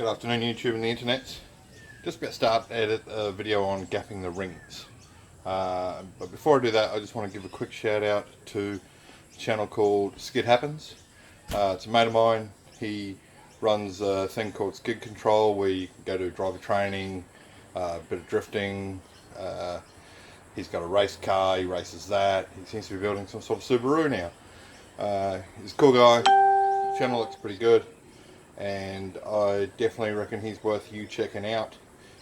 Good afternoon, YouTube and the internet. Just about to start edit a video on gapping the rings. But before I do that, I just want to give a quick shout out to a channel called Skid Happens. It's a mate of mine. He runs a thing called Skid Control where you can go to driver training, a bit of drifting. He's got a race car, he races that. He seems to be building some sort of Subaru now. He's a cool guy. The channel looks pretty good, and I definitely reckon he's worth you checking out.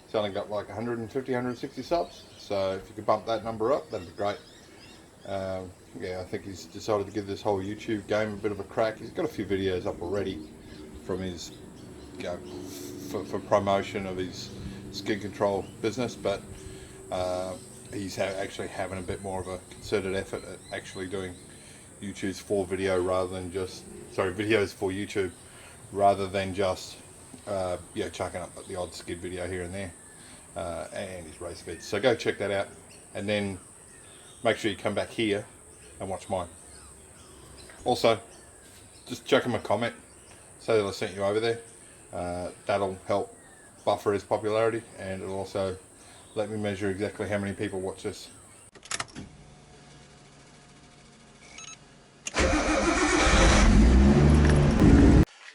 He's only got like 150, 160 subs, so if you could bump that number up, that'd be great. Yeah, I think he's decided to give this whole YouTube game a bit of a crack. He's got a few videos up already from his, for promotion of his skid control business, but he's actually having a bit more of a concerted effort at actually doing YouTube's for video rather than just, videos for YouTube rather than just chucking up the odd skid video here and there, and his race vids. So go check that out, and then make sure you come back here and watch mine. Also, just chuck him a comment, say that I sent you over there. That'll help buffer his popularity, and it'll also let me measure exactly how many people watch this.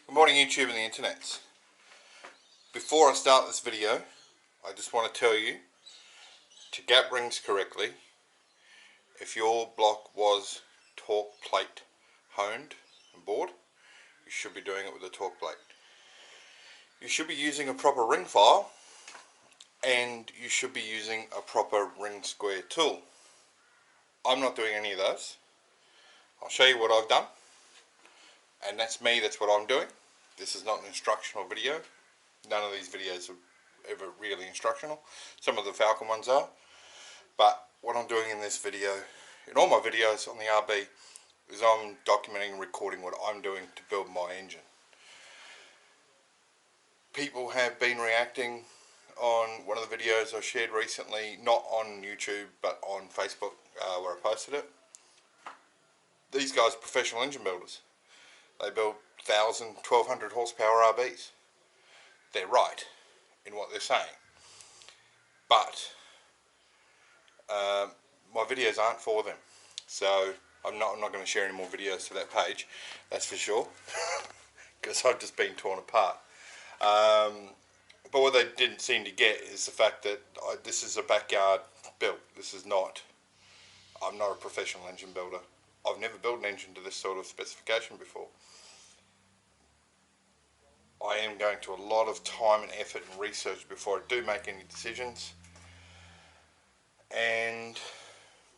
Good morning, YouTube and the internet. Before I start this video, I just want to tell you to gap rings correctly. If your block was torque plate honed and bored, you should be doing it with a torque plate. You should be using a proper ring file, and you should be using a proper ring square tool. I'm not doing any of those. I'll show you what I've done, and that's me, that's what I'm doing. This is not an instructional video. None of these videos are ever really instructional. Some of the Falcon ones are, but what I'm doing in this video, in all my videos on the RB, is I'm documenting and recording what I'm doing to build my engine. People have been reacting on one of the videos I shared recently, not on YouTube but on Facebook, where I posted it. These guys are professional engine builders. They build 1,000, 1,200 horsepower RBs. They're right in what they're saying, but my videos aren't for them, so I'm not going to share any more videos to that page, that's for sure, because I've just been torn apart. But what they didn't seem to get is the fact that this is a backyard build. This is not, I'm not a professional engine builder. I've never built an engine to this sort of specification before. I am going to a lot of time and effort and research before I do make any decisions, and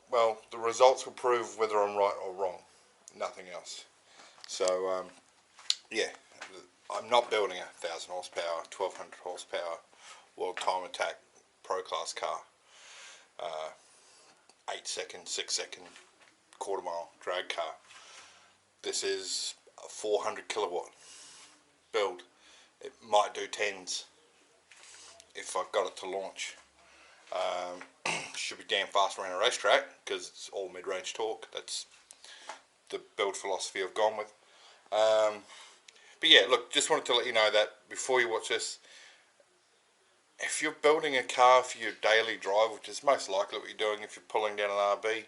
well, the results will prove whether I'm right or wrong, nothing else. So yeah, I'm not building a 1,000 horsepower, 1,200 horsepower World Time Attack Pro Class car, 8 second, 6 second, quarter mile drag car. This is a 400 kilowatt build. It might do 10s if I've got it to launch. Should be damn fast around a racetrack because it's all mid-range torque. That's the build philosophy I've gone with. But yeah, look, just wanted to let you know that before you watch this, if you're building a car for your daily drive, which is most likely what you're doing if you're pulling down an RB,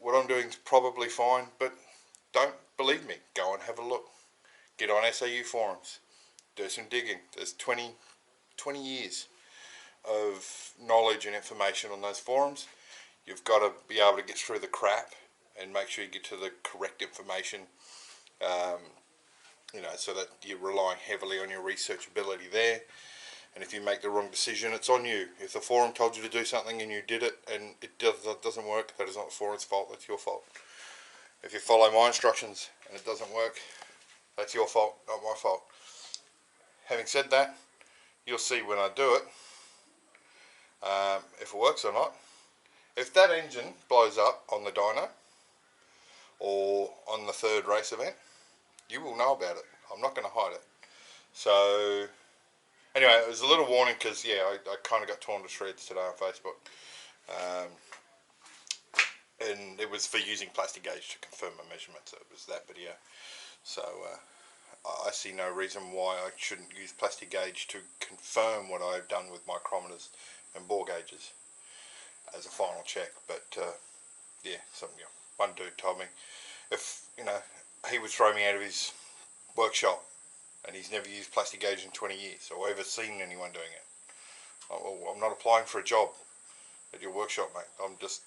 what I'm doing is probably fine, but don't believe me. Go and have a look. Get on SAU forums. Do some digging. There's 20 years of knowledge and information on those forums. You've got to be able to get through the crap and make sure you get to the correct information, so that you're relying heavily on your research ability there. And if you make the wrong decision, it's on you. If the forum told you to do something and you did it and it doesn't work, that is not the forum's fault, that's your fault. If you follow my instructions and it doesn't work, that's your fault, not my fault. Having said that, you'll see when I do it, if it works or not. If that engine blows up on the dyno or on the third race event, you will know about it. I'm not going to hide it. So anyway, it was a little warning because yeah, I kind of got torn to shreds today on Facebook, and it was for using plastic gauge to confirm my measurements. It was that video. So I see no reason why I shouldn't use plastic gauge to confirm what I've done with micrometers and bore gauges as a final check. But yeah, one dude told me if he would throw me out of his workshop, and he's never used plastic gauge in 20 years or ever seen anyone doing it. Well, I'm not applying for a job at your workshop, mate. I'm just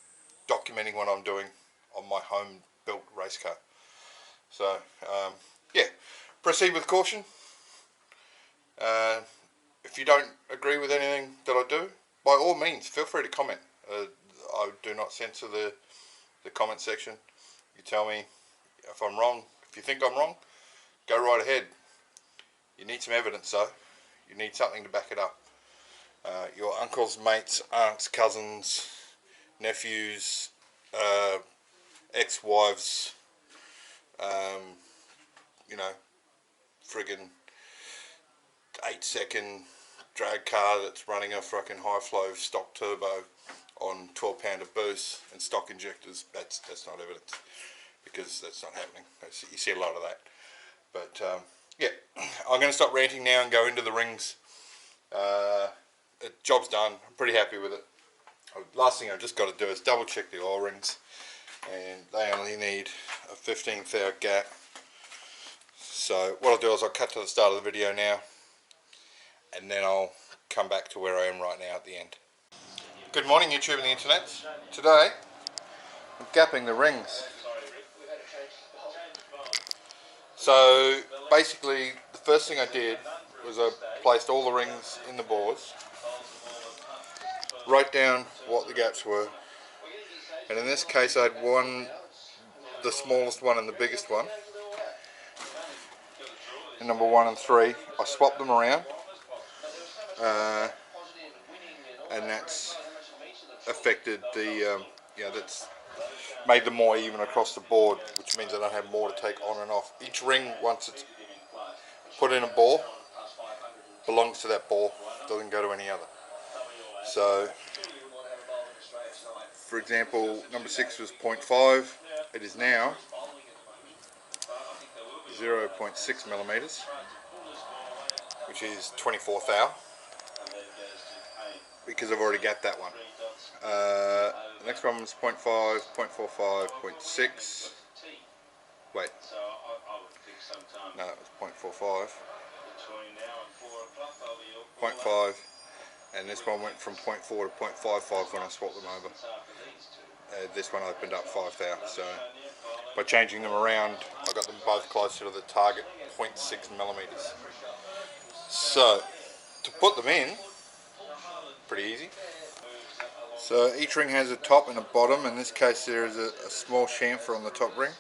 documenting what I'm doing on my home built race car. So yeah, proceed with caution. If you don't agree with anything that I do, by all means feel free to comment. I do not censor the comment section. You tell me if I'm wrong. If you think I'm wrong, go right ahead. You need some evidence though. You need something to back it up. Your uncles, mates, aunts, cousins, nephews, ex-wives, friggin' 8-second drag car that's running a fucking high flow stock turbo on 12-pounder boost and stock injectors. That's not evidence, because that's not happening. You see a lot of that. But yeah, I'm going to stop ranting now and go into the rings. The job's done. I'm pretty happy with it. Last thing I've just got to do is double check the oil rings, and they only need a 15th hour gap. So what I'll do is I'll cut to the start of the video now, and then I'll come back to where I am right now at the end. Good morning, YouTube and the internet. Today I'm gapping the rings. So basically the first thing I did was I placed all the rings in the bores, wrote down what the gaps were, and in this case I had the smallest one and the biggest one, and number 1 and 3. I swapped them around, and that's affected the that's made them more even across the board, which means I don't have more to take on and off. Each ring, once it's put in a bore, belongs to that bore, doesn't go to any other. So for example, number 6 was 0.5, it is now 0.6 millimeters, which is 24th hour, because I've already got that one. The next one was 0.5, 0.45, 0.6. Wait, no, it was 0.45, 0.5, and this one went from 0.4 to 0.55 when I swapped them over. This one opened up 5 thou, so by changing them around I got them both closer to the target 0.6 millimeters. So to put them in, pretty easy. So each ring has a top and a bottom. In this case there is a small chamfer on the top ring,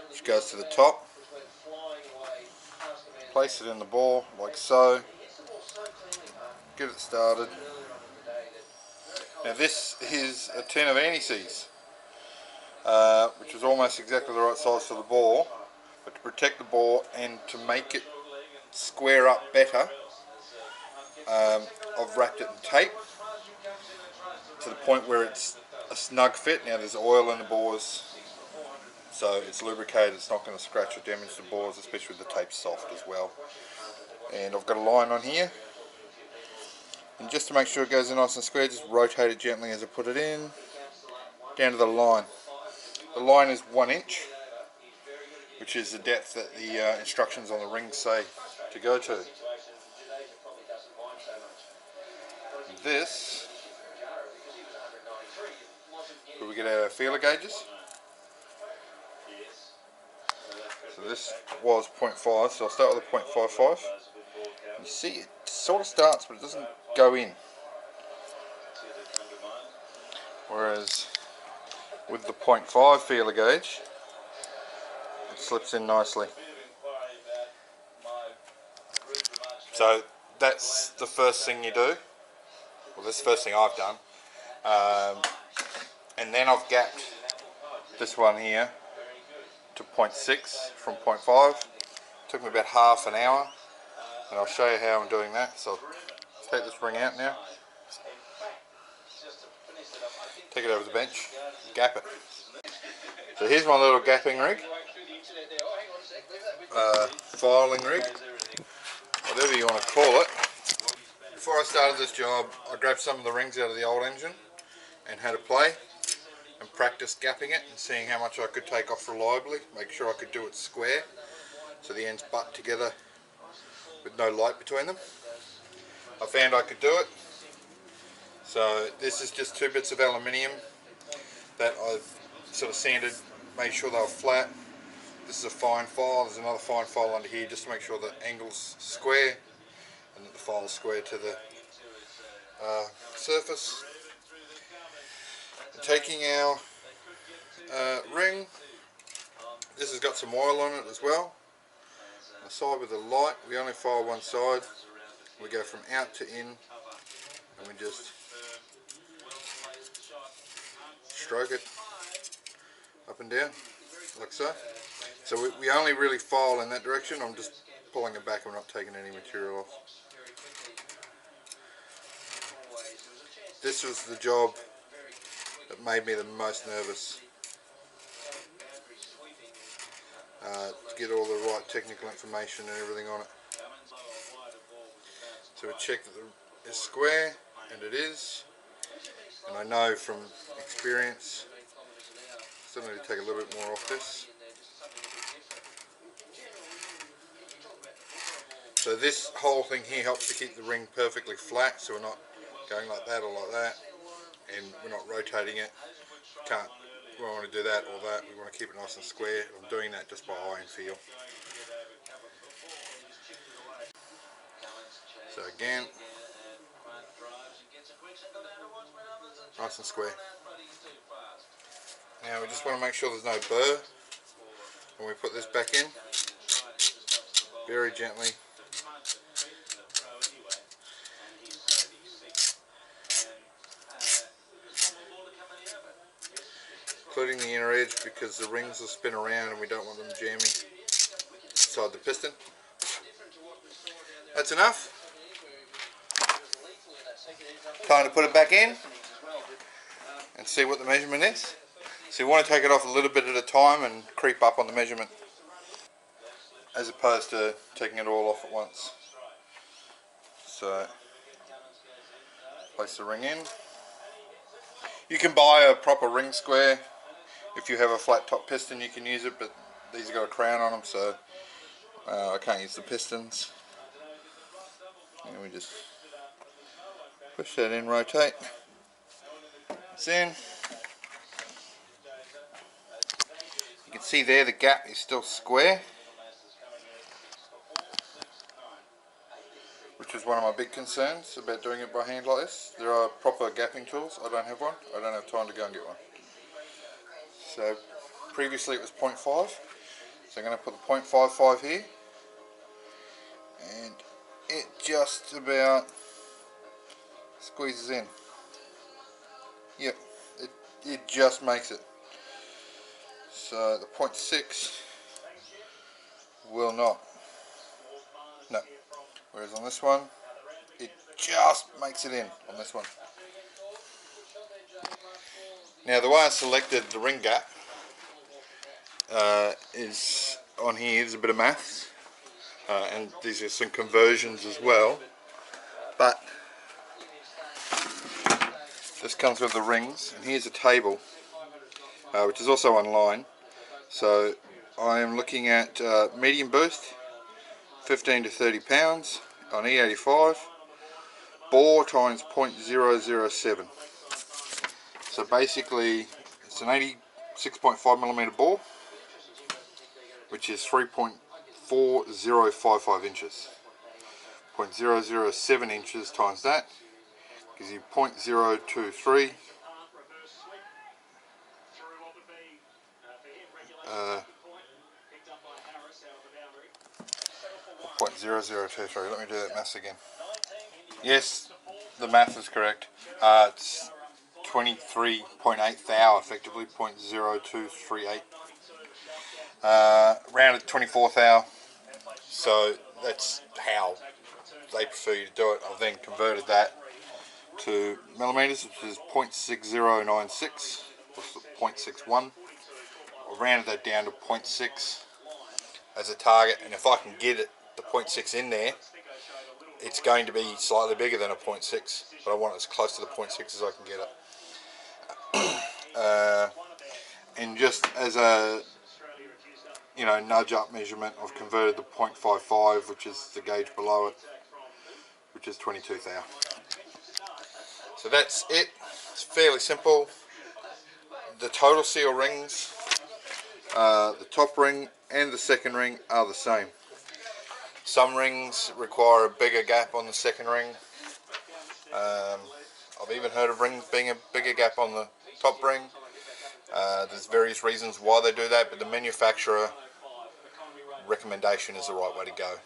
which goes to the top. Place it in the bore like so. Get it started. Now this is a tin of anti-seize, which is almost exactly the right size for the bore, but to protect the bore and to make it square up better, I've wrapped it in tape to the point where it's a snug fit. Now there's oil in the bores, so it's lubricated, it's not going to scratch or damage the bores, especially with the tape soft as well. And I've got a line on here, and just to make sure it goes in nice and square, just rotate it gently as I put it in, down to the line. The line is 1 inch, which is the depth that the instructions on the rings say to go to. This, where we get our feeler gauges. So this was 0.5, so I'll start with a 0.55. You see it sort of starts, but it doesn't go in. Whereas with the 0.5 feeler gauge, it slips in nicely. So that's the first thing you do. Well, this is the first thing I've done. And then I've gapped this one here to 0.6 from 0.5. Took me about half an hour, and I'll show you how I'm doing that. So I'll take this ring out now, take it over the bench, gap it. So here's my little gapping rig. filing rig, whatever you want to call it. Before I started this job, I grabbed some of the rings out of the old engine and had a play and practice gapping it and seeing how much I could take off reliably, make sure I could do it square so the ends butt together with no light between them. I found I could do it. So this is just 2 bits of aluminium that I've sort of sanded, made sure they were flat. This is a fine file, there's another fine file under here just to make sure the angle's square and that the file's square to the surface. And taking our ring, this has got some oil on it as well. The side with the light, we only file one side. We go from out to in and we just stroke it up and down like so. So we only really file in that direction. I'm just pulling it back and we're not taking any material off. This was the job that made me the most nervous. To get all the right technical information and everything on it. So we check that it's square, and it is. And I know from experience, still need to take a little bit more off this. So this whole thing here helps to keep the ring perfectly flat, so we're not going like that or like that, and we're not rotating it. We don't want to do that or that, we want to keep it nice and square. I'm doing that just by eye and feel. So again, nice and square. Now we just want to make sure there's no burr when we put this back in. Very gently. Including the inner edge, because the rings will spin around and we don't want them jamming inside the piston. That's enough. Time to put it back in and see what the measurement is. So you want to take it off a little bit at a time and creep up on the measurement, as opposed to taking it all off at once. So place the ring in. You can buy a proper ring square. If you have a flat top piston you can use it, but these have got a crown on them, so I can't use the pistons. And we just push that in, rotate. It's in. You can see there the gap is still square, which is one of my big concerns about doing it by hand like this. There are proper gapping tools. I don't have one. I don't have time to go and get one. So previously it was 0.5, so I'm going to put the 0.55 here, and it just about squeezes in. Yep, it just makes it. So the 0.6 will not. No. Whereas on this one, it just makes it in on this one. Now the way I selected the ring gap is on here. There's a bit of maths, and these are some conversions as well. But this comes with the rings, and here's a table, which is also online. So I am looking at medium boost, 15 to 30 pounds on E85, bore times 0.007. So basically it's an 86.5mm bore, which is 3.4055 inches. 0.007 inches times that gives you 0.023. 0.0023. Let me do that maths again. Yes, the math is correct. It's 23.8 thou, effectively 0.0238. Rounded 24 thou. So that's how they prefer you to do it. I've then converted that to millimeters, which is 0.6096 or 0.61. I rounded that down to 0.6 as a target, and if I can get it, the 0.6 in there, it's going to be slightly bigger than a 0.6, but I want it as close to the 0.6 as I can get it. And just as a nudge up measurement, I've converted the 0.55, which is the gauge below it, which is 22 thou. So that's it. It's fairly simple. The total seal rings, the top ring and the second ring are the same. Some rings require a bigger gap on the second ring. I've even heard of rings being a bigger gap on the top ring. There's various reasons why they do that, but the manufacturer recommendation is the right way to go.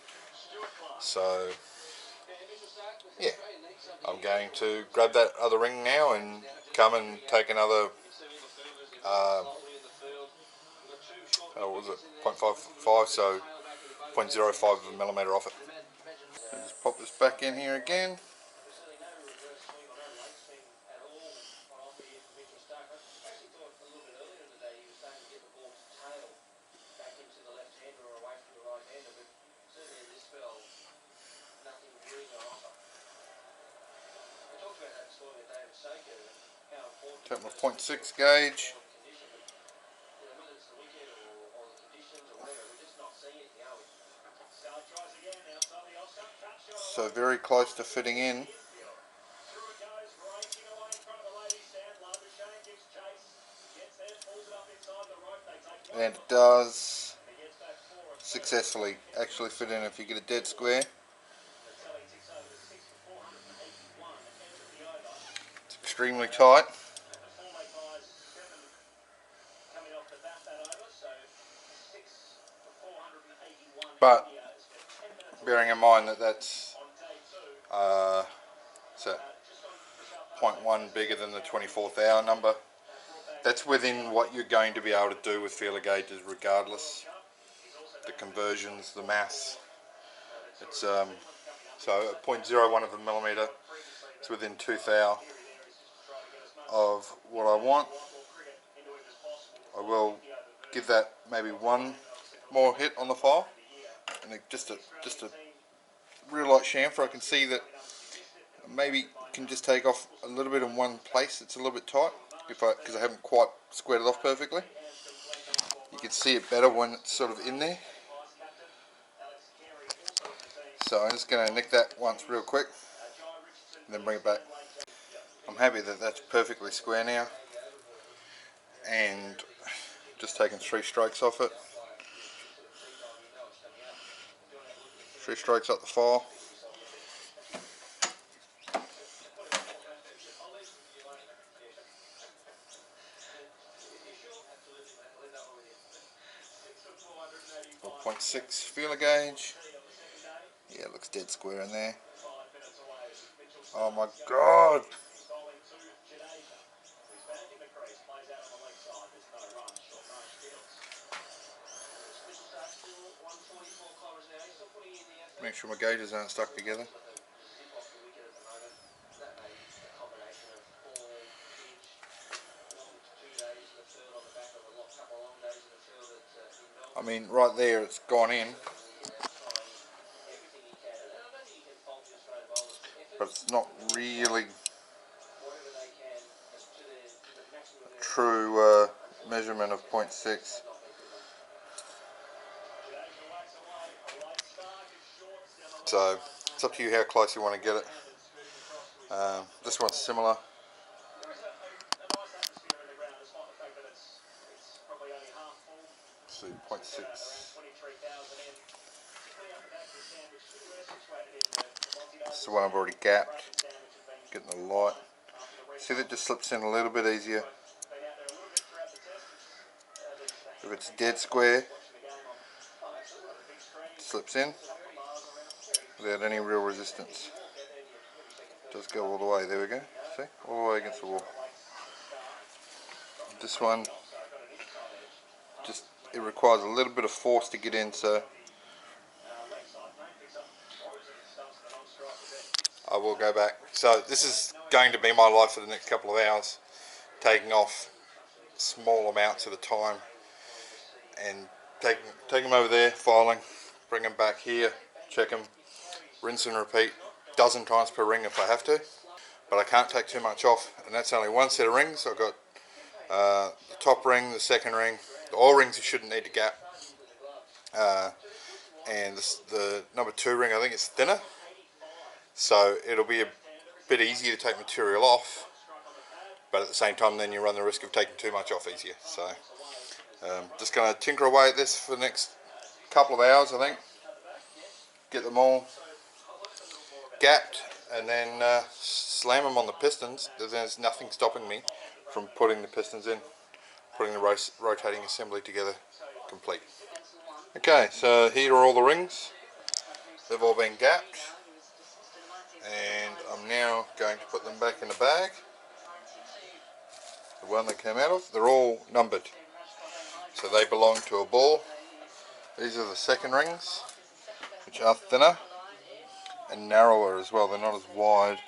So yeah, I'm going to grab that other ring now and come and take another what was it, 0.55, so 0.05 of a millimetre off it. I'll just pop this back in here again. Take my 0.6 gauge. So very close to fitting in. And it does successfully actually fit in if you get a dead square. It's extremely tight. But bearing in mind that that's 0.1 bigger than the 24 thou number, that's within what you're going to be able to do with feeler gauges regardless. The conversions, the maths. It's so 0.01 of a millimetre. It's within 2 thou of what I want. I will give that maybe one more hit on the file, and just a real light chamfer. I can see that maybe can just take off a little bit in one place. It's a little bit tight because I haven't quite squared it off perfectly. You can see it better when it's sort of in there. So I'm just going to nick that once real quick and then bring it back. I'm happy that that's perfectly square now, and just taking 3 strokes off it. 3 strokes up the file. Or 0.6 feeler gauge. Yeah, it looks dead square in there. Oh my god! Make sure my gauges aren't stuck together. I mean, right there it's gone in, but it's not really a true measurement of 0.6. So it's up to you how close you want to get it. This one's similar. See, 0.6. This is the one I've already gapped. Getting the light. See, that just slips in a little bit easier. If it's dead square, it slips in without any real resistance. It does go all the way. There we go. See, all the way against the wall. This one, it requires a little bit of force to get in, so I will go back. So this is going to be my life for the next couple of hours, taking off small amounts at a time and take them over there, filing, bring them back here, check them, rinse and repeat, dozen times per ring if I have to. But I can't take too much off, and that's only one set of rings. I've got the top ring, the second ring, the oil rings you shouldn't need to gap, and the number 2 ring I think it's thinner, so it'll be a bit easier to take material off, but at the same time then you run the risk of taking too much off easier. So just going to tinker away at this for the next couple of hours I think, get them all gapped, and then slam them on the pistons. There's nothing stopping me from putting the pistons in, putting the rotating assembly together complete. Okay, so here are all the rings. They've all been gapped, and I'm now going to put them back in the bag, the one they came out of. They're all numbered, so they belong to a ball. These are the second rings, which are thinner and narrower as well. They're not as wide,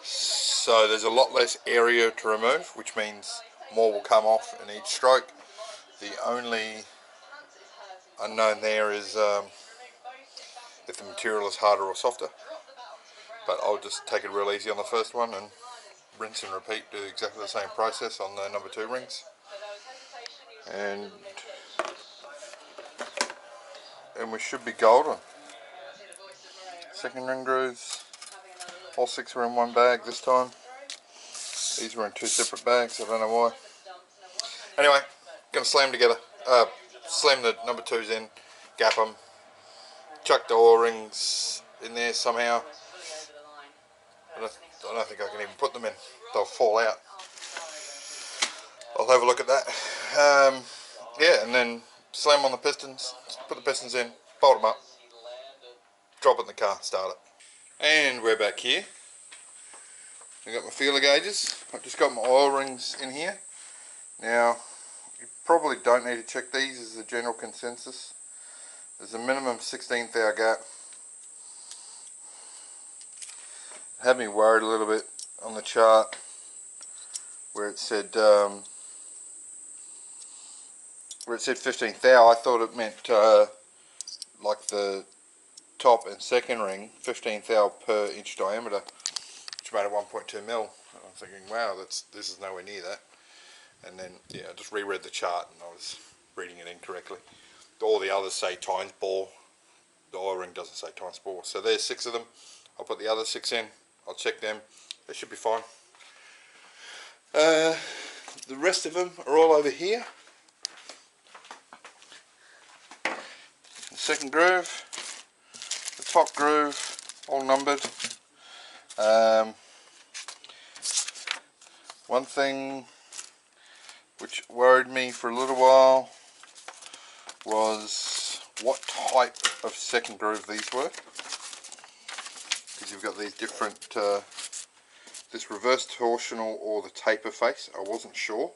so there's a lot less area to remove, which means more will come off in each stroke. The only unknown there is if the material is harder or softer, but I'll just take it real easy on the first one and rinse and repeat, do exactly the same process on the number 2 rings, and we should be golden. Second ring grooves, all 6 were in one bag this time. These were in 2 separate bags, I don't know why. Anyway, going to slam together, slam the number 2s in, gap them, chuck the oil rings in there somehow. I don't think I can even put them in, they'll fall out. I'll have a look at that. Yeah, and then slam on the pistons, put the pistons in, bolt them up, drop it in the car, start it. And we're back here. I've got my feeler gauges. I've just got my oil rings in here. Now, you probably don't need to check these as a general consensus. There's a minimum 16th hour gap. It had me worried a little bit on the chart where it said 15th hour. I thought it meant like the top and second ring, 15th hour per inch diameter, which made it 1.2 mil. I'm thinking, wow, this is nowhere near that. And then, yeah, I just reread the chart and I was reading it incorrectly. All the others say times bore. The oil ring doesn't say times bore. So there's 6 of them. I'll put the other 6 in. I'll check them. They should be fine. The rest of them are all over here. The second groove, the top groove, all numbered. One thing which worried me for a little while was what type of second groove these were, because you've got these different, this reverse torsional or the taper face. I wasn't sure.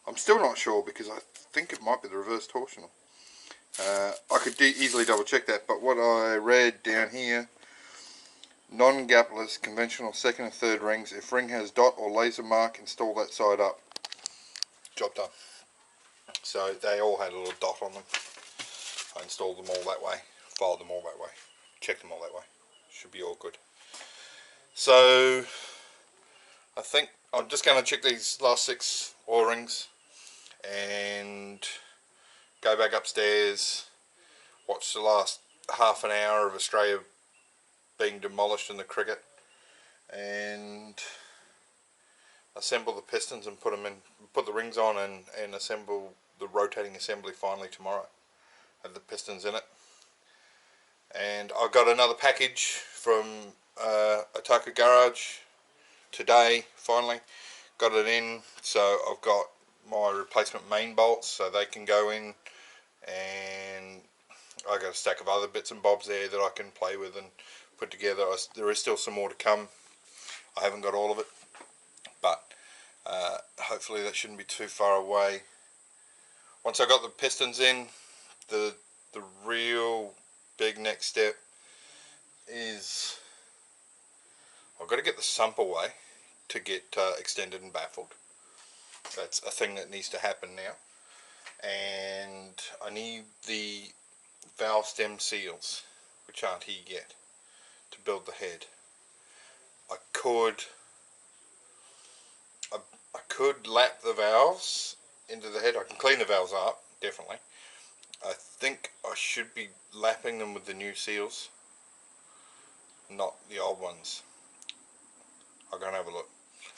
I'm still not sure because I think it might be the reverse torsional. I could easily double check that, but what I read down here, non-gapless conventional second and third rings, if ring has dot or laser mark, install that side up. Job done. So they all had a little dot on them. I installed them all that way, filed them all that way, checked them all that way. Should be all good. So I think I'm just going to check these last 6 oil rings and go back upstairs, watch the last half an hour of Australia being demolished in the cricket, and assemble the pistons and put them in, put the rings on, and assemble the rotating assembly finally tomorrow. Have the pistons in it. And I got another package from Archy Garage today, finally got it in, so I've got my replacement main bolts so they can go in, and I got a stack of other bits and bobs there that I can play with and put together. There is still some more to come. I haven't got all of it, but hopefully that shouldn't be too far away. Once I got the pistons in, the real big next step is I've got to get the sump away to get extended and baffled. That's a thing that needs to happen now. and I need the valve stem seals, which aren't here yet, to build the head. I could lap the valves into the head. I can clean the valves up, definitely. I think I should be lapping them with the new seals, not the old ones. I'll go and have a look.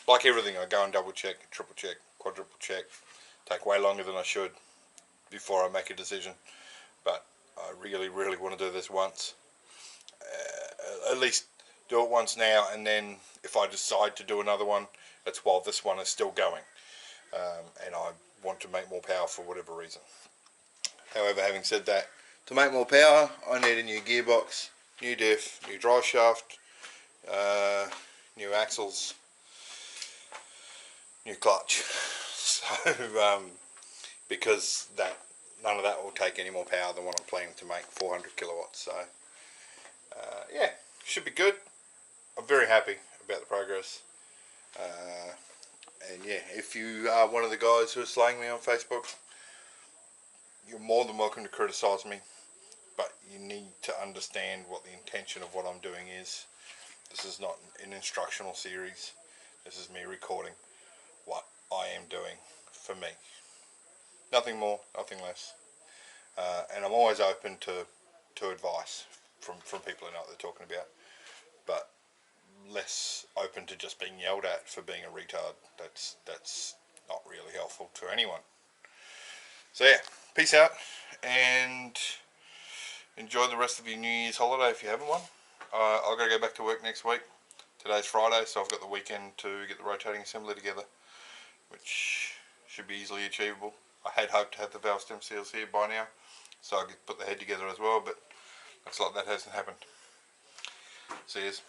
Like everything, I go and double check, triple check, quadruple check. Take way longer than I should before I make a decision. But I really want to do this once. At least do it once now, and then if I decide to do another one, that's while this one is still going. And I want to make more power for whatever reason. However, having said that, to make more power, I need a new gearbox, new diff, new drive shaft, new axles, new clutch. So, because none of that will take any more power than what I'm planning to make, 400 kilowatts. So, yeah, should be good. I'm very happy about the progress. And yeah, if you are one of the guys who are slaying me on Facebook, you're more than welcome to criticise me, but you need to understand what the intention of what I'm doing is. This is not an instructional series. This is me recording what I am doing for me. Nothing more, nothing less. And I'm always open to advice from people who know what they're talking about, but less open to just being yelled at for being a retard. That's not really helpful to anyone. So yeah, peace out, and enjoy the rest of your New Year's holiday if you haven't one. I've got to go back to work next week. Today's Friday, so I've got the weekend to get the rotating assembly together, which should be easily achievable. I had hoped to have the valve stem seals here by now, so I could put the head together as well, but looks like that hasn't happened. See yous.